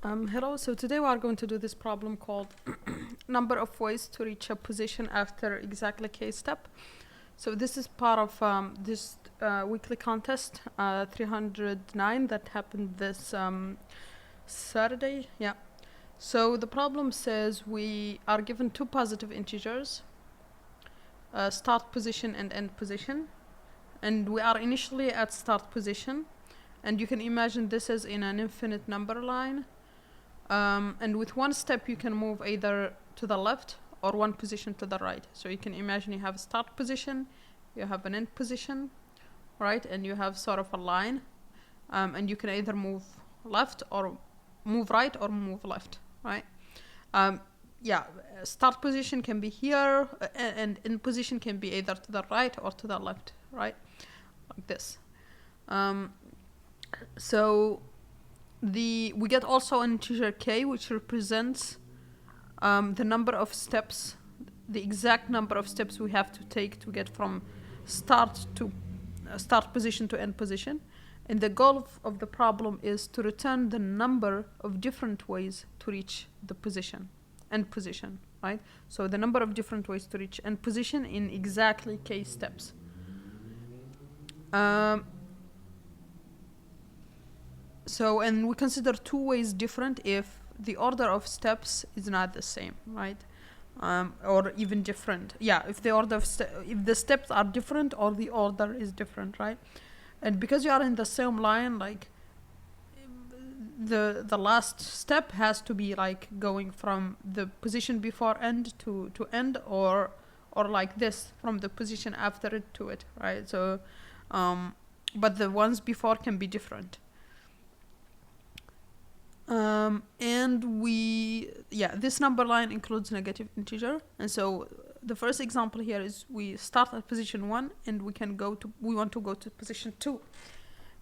Hello, so today we are going to do this problem called number of ways to reach a position after exactly k step. So this is part of this weekly contest 309 that happened this Saturday. Yeah. So the problem says we are given two positive integers, start position and end position, and we are initially at start position, and you can imagine this as in an infinite number line. And with one step you can move either to the left or one position to the right. So you can imagine you have a start position, you have an end position, right? And you have sort of a line, and you can either move left or move right or move left, right? Yeah, start position can be here, and end position can be either to the right or to the left, right? Like this. So we get also an integer k, which represents the number of steps, the exact number of steps we have to take to get from start position to end position. And the goal of the problem is to return the number of different ways to reach the end position, right? So the number of different ways to reach end position in exactly k steps. So, and we consider two ways different if the order of steps is not the same, right? Or even different. Yeah, if the order of if the steps are different or the order is different, right? And because you are in the same line, like the last step has to be like going from the position before end to end, or like this from the position after it to it, right? So, but the ones before can be different. And this number line includes negative integer. And so the first example here is we start at position 1 and we want to go to position 2,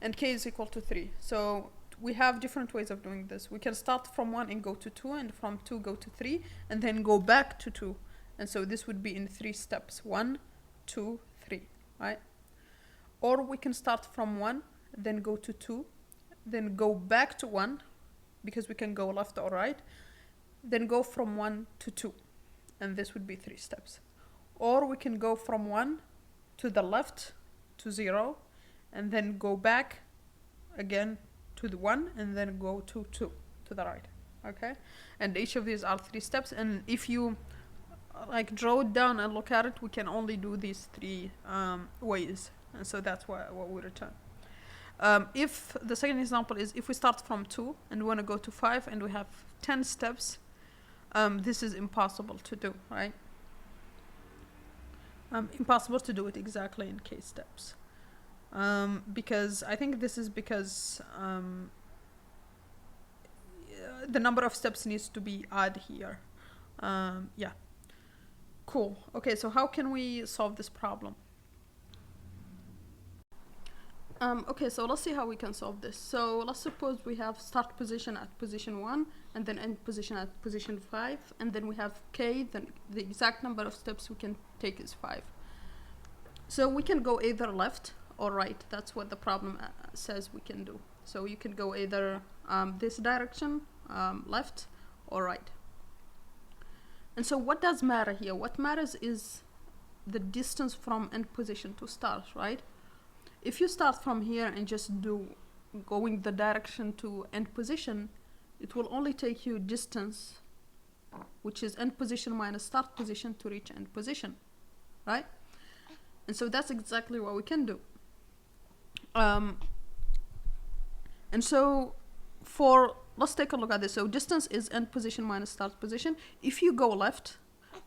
and k is equal to 3. So we have different ways of doing this. We can start from 1 and go to 2, and from 2 go to 3, and then go back to 2. And so this would be in 3 steps: 1, 2, 3, right? Or we can start from 1, then go to 2, then go back to 1, because we can go left or right, then go from 1 to 2, and this would be 3 steps. Or we can go from 1 to the left to 0, and then go back again to the 1, and then go to 2 to the right, okay? And each of these are 3 steps, and if you like draw it down and look at it, we can only do these 3 ways, and so that's what we return. If the second example is if we start from 2 and we want to go to 5 and we have 10 steps, this is impossible to do, right? Impossible to do it exactly in k steps. Because I think this is because the number of steps needs to be odd here. Yeah. Cool. Okay, so how can we solve this problem? Okay, so let's see how we can solve this. So let's suppose we have start position at position 1 and then end position at position 5, and then we have k, then the exact number of steps we can take is 5. So we can go either left or right. That's what the problem says we can do. So you can go either this direction, left or right. And so what does matter here? What matters is the distance from end position to start, right? If you start from here and just going the direction to end position, it will only take you distance, which is end position minus start position, to reach end position, right? And so that's exactly what we can do. And so let's take a look at this. So distance is end position minus start position. If you go left,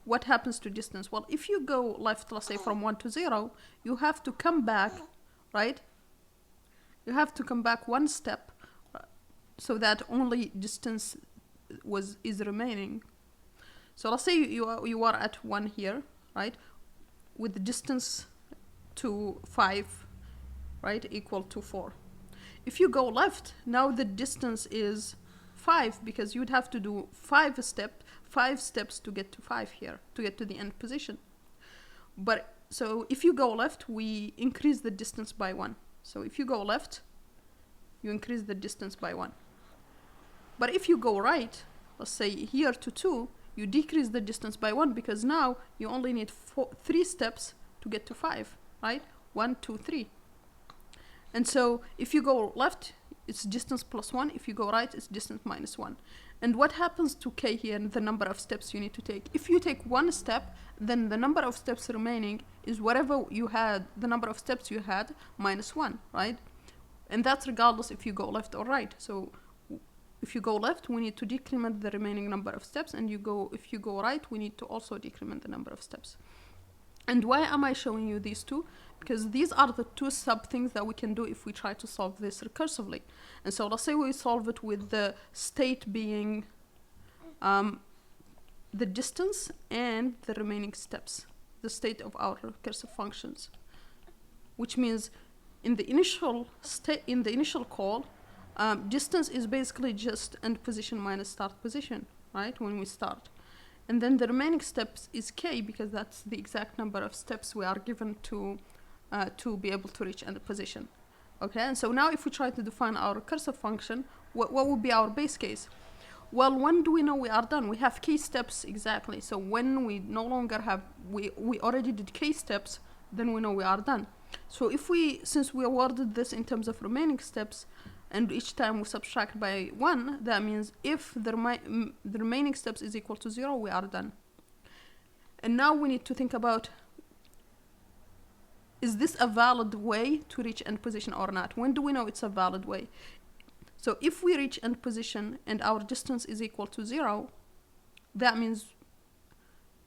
what happens to distance? Well, if you go left, let's say from 1 to 0, you have to come back, right? You have to come back 1 step, so that only distance is remaining. So let's say you are at 1 here, right? With the distance to 5, right, equal to 4. If you go left, now the distance is 5, because you'd have to do 5 steps to get to 5 here, to get to the end position. But so if you go left, we increase the distance by 1. So if you go left, you increase the distance by 1. But if you go right, let's say here to 2, you decrease the distance by 1 because now you only need 3 steps to get to 5, right? 1, 2, 3. And so if you go left, it's distance plus 1. If you go right, it's distance minus 1. And what happens to k here, the number of steps you need to take? If you take 1 step, then the number of steps remaining is whatever you had, the number of steps you had minus 1, right? And that's regardless if you go left or right. So if you go left, we need to decrement the remaining number of steps, and if you go right, we need to also decrement the number of steps. And why am I showing you these two? Because these are the two sub things that we can do if we try to solve this recursively. And so let's say we solve it with the state being the distance and the remaining steps, the state of our recursive functions, which means in the initial call, distance is basically just end position minus start position, right, when we start. And then the remaining steps is k, because that's the exact number of steps we are given to be able to reach end position. Okay, and so now if we try to define our recursive function, what would be our base case? Well, when do we know we are done? We have k steps exactly. So when we no longer have, we already did k steps, then we know we are done. So since we awarded this in terms of remaining steps, and each time we subtract by 1, that means if the remaining steps is equal to 0, we are done. And now we need to think about, is this a valid way to reach end position or not? When do we know it's a valid way? So if we reach end position and our distance is equal to 0, that means,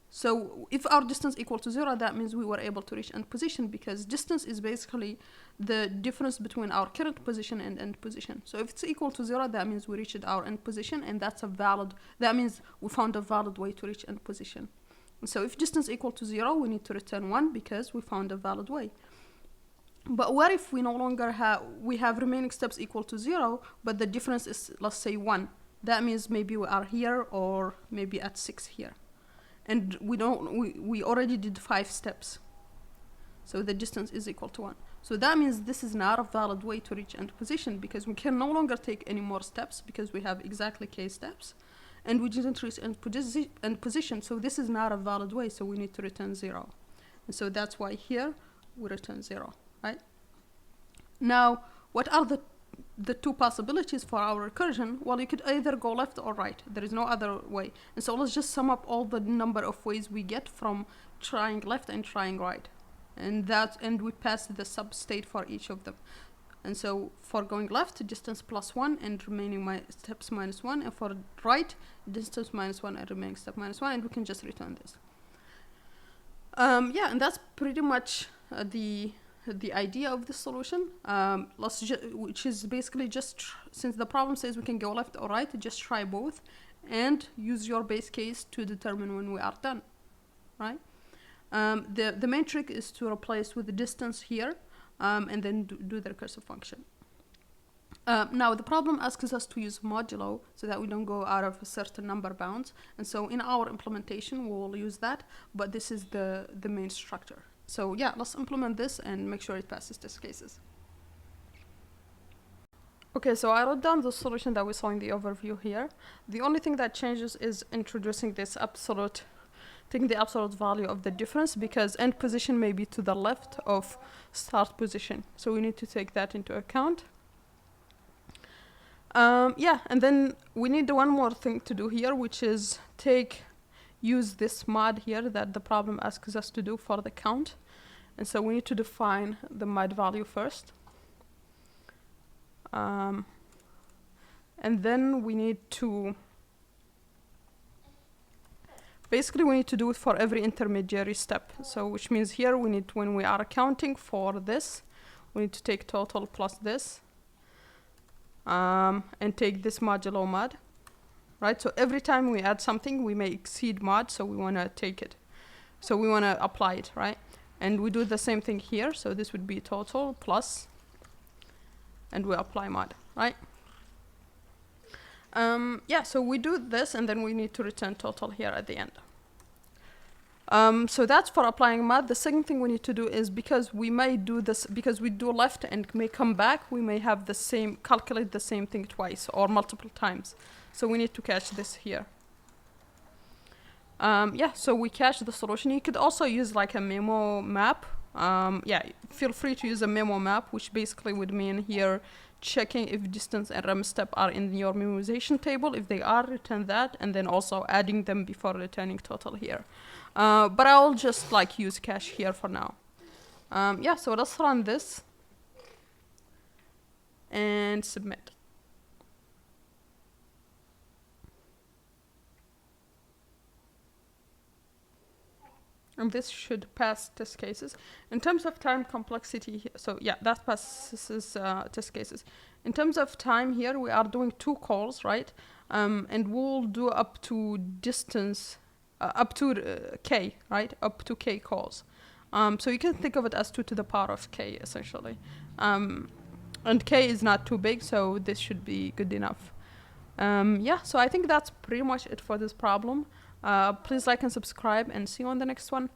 so if our distance equal to 0, that means we were able to reach end position, because distance is basically the difference between our current position and end position. So if it's equal to 0, that means we reached our end position, and that means we found a valid way to reach end position. And so if distance equal to 0, we need to return 1 because we found a valid way. But what if we no longer have remaining steps equal to 0, but the difference is, let's say, 1? That means maybe we are here, or maybe at 6 here. And we already did 5 steps. So the distance is equal to 1. So that means this is not a valid way to reach end position, because we can no longer take any more steps because we have exactly k steps. And we didn't reach end position, so this is not a valid way, so we need to return 0. And so that's why here we return 0, right? Now, what are the two possibilities for our recursion? Well, you could either go left or right. There is no other way. And so let's just sum up all the number of ways we get from trying left and trying right. And we pass the sub-state for each of them. And so for going left, distance plus 1 and remaining steps minus 1. And for right, distance minus 1 and remaining step minus 1. And we can just return this. Yeah, and that's pretty much the idea of the solution. Which is basically just, since the problem says we can go left or right, just try both and use your base case to determine when we are done, right? The main trick is to replace with the distance here, and then do the recursive function. Now the problem asks us to use modulo so that we don't go out of a certain number bounds, and so in our implementation we will use that, but this is the main structure. So yeah, let's implement this and make sure it passes test cases. Okay, so I wrote down the solution that we saw in the overview here. The only thing that changes is introducing this absolute, taking the absolute value of the difference, because end position may be to the left of start position. So we need to take that into account. Yeah, and then we need one more thing to do here, which is use this mod here that the problem asks us to do for the count. And so we need to define the mod value first. And then we need to, basically we need to do it for every intermediary step. So which means here we need, when we are accounting for this, we need to take total plus this, and take this modulo mod. Right, so every time we add something, we may exceed mod, so we want to take it. So we want to apply it, right? And we do the same thing here, so this would be total plus, and we apply mod, right? Yeah, so we do this, and then we need to return total here at the end. So that's for applying math. The second thing we need to do is, because we may do this, because we do left and may come back, we may have the same, calculate the same thing twice or multiple times. So we need to cache this here. Yeah, so we cache the solution. You could also use like a memo map. Yeah, feel free to use a memo map, which basically would mean here checking if distance and rem step are in your memorization table. If they are, return that, and then also adding them before returning total here. But I'll just like use cache here for now. Yeah, so let's run this and submit. And this should pass test cases. In terms of time complexity, so yeah, that passes test cases. In terms of time here, we are doing 2 calls, right? And we'll do up to distance, up to k, right? Up to k calls. So you can think of it as 2 to the power of k, essentially. And k is not too big, so this should be good enough. Yeah, so I think that's pretty much it for this problem. Please like and subscribe, and see you on the next one.